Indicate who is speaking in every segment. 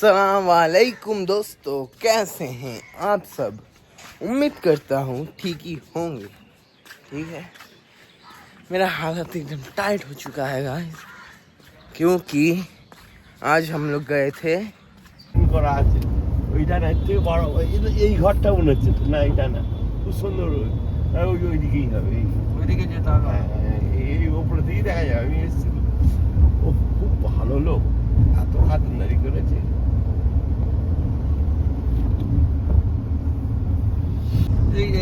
Speaker 1: अस्सलाम वालेकुम दोस्तों, कैसे हैं आप सब। उम्मीद करता हूँ ठीक ही होंगे। ठीक है, मेरा हालत एकदम टाइट हो चुका है गाइस, क्योंकि आज हम लोग गए थे।
Speaker 2: এই ঘরটা মনে হচ্ছে না, এটা না, খুব সুন্দর। ওইদিকেই হবে,
Speaker 1: ওইদিকে যেতে হবে।
Speaker 2: এই উপরে দিকে দেখা যাবে। আমি এসেছি, ও খুব ভালো লোক, এত খাতিরদারি করেছে।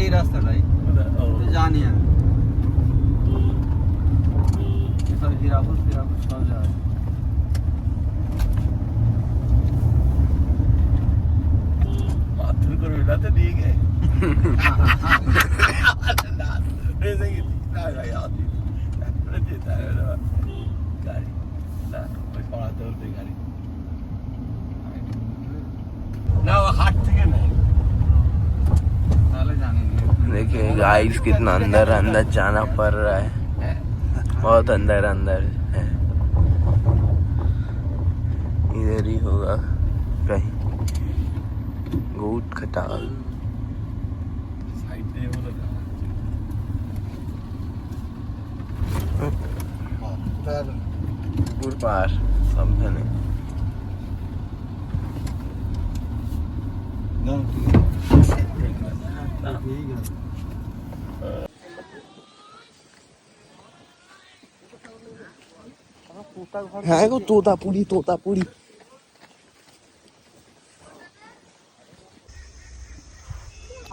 Speaker 1: এই রাস্তাটাই জানি আমি, সব হিরাপুর সব জায়গায়।
Speaker 2: মাথুর করে উড়াতে দিয়ে গে
Speaker 1: देखिए गाइस, कितना अंदर अंदर जाना पड़ रहा है, बहुत अंदर अंदर है। इधर ही होगा कहीं गोट खटाल। पुर पार समझे नहीं। হ্যাঁ গো, তোতাপুরি।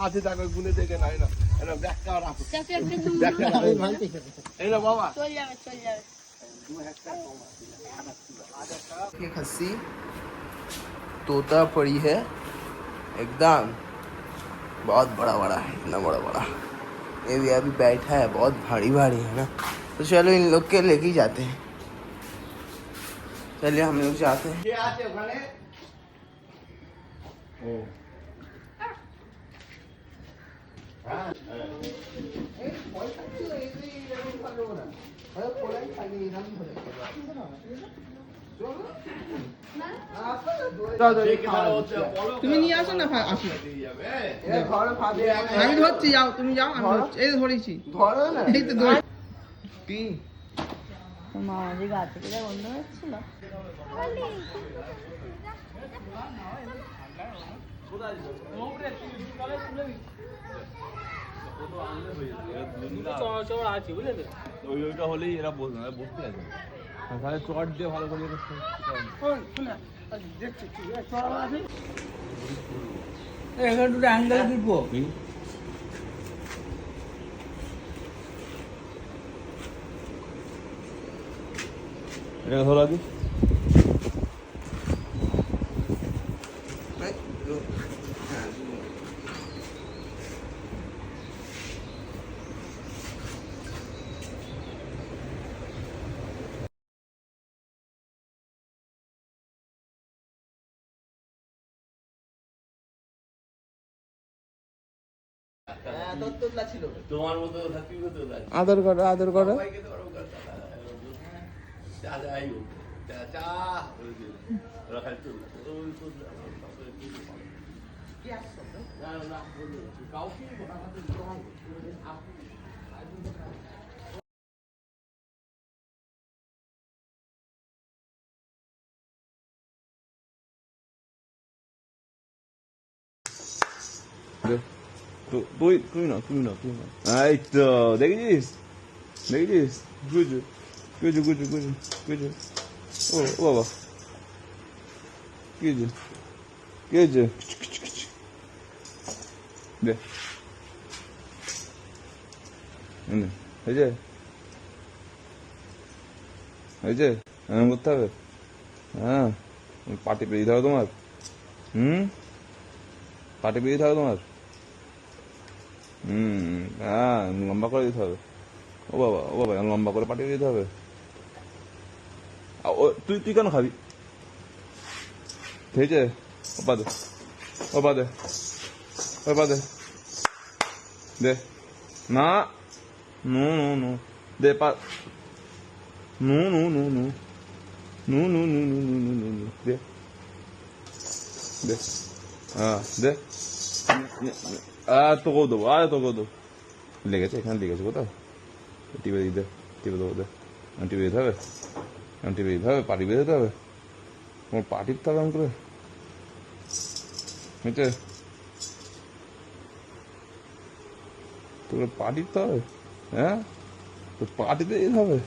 Speaker 2: আছে তাকে গুনে দেখে নাই না, এটা ব্যাগটা রাখো, এই না বাবা,
Speaker 3: চল যাবে
Speaker 1: ये खस्सी तोता पड़ी है एकदम, बहुत बड़ा है, इतना बड़ा। ये भी अभी बैठा है, बहुत भारी है ना। तो चलो इन लोग के लेके ही जाते हैं। चलिए हम लोग जाते हैं।
Speaker 4: তুমি নিয়ে আসো না, আসো আমি ধরছি, যাও তুমি যাও, আমি ধরছি, এই তো ধরেছি,
Speaker 1: ধরো না,
Speaker 4: এই তো ধরে
Speaker 1: কি
Speaker 3: মামা যে গা থেকে যা গন্ধ হচ্ছিল।
Speaker 2: ওইটা হলেই এরা বসতে আছে, তাহলে চট দিয়ে ভালো করে
Speaker 4: এখানে দুটো অ্যাঙ্গেল দিবো।
Speaker 2: এটা ধরো আগে। তোমার মতো
Speaker 4: আদর করো
Speaker 2: তুই না এই তো দেখেছিস গুজু ও বাবা, কি হয়েছে দে, হয়েছে এমন করতে হবে। হ্যাঁ, পাটি পেয়ে দিতে হবে তোমার। পাটি পেয়ে দিতে হবে তোমার। হ্যাঁ, লম্বা করে দিতে হবে। ও বাবা লম্বা করে পাঠিয়ে দিতে হবে। তুই কেন খাবি? ঠিক আছে, দে না, নো দে পা, নো দে
Speaker 5: দে হ্যাঁ দে তোকেও দেবো তোকেও দেবো লেগেছে এখানে লেগেছে কোথাও টিপে দিতে টিপে দেবো দে টিপে দিতে হবে টিপে দিতে হবে পাটি বেঁধে দিতে হবে তোমার পা টিপতে হবে করে বুঝছে তোর পা টিপতে হবে হ্যাঁ তোর পা টিপে দিতে হবে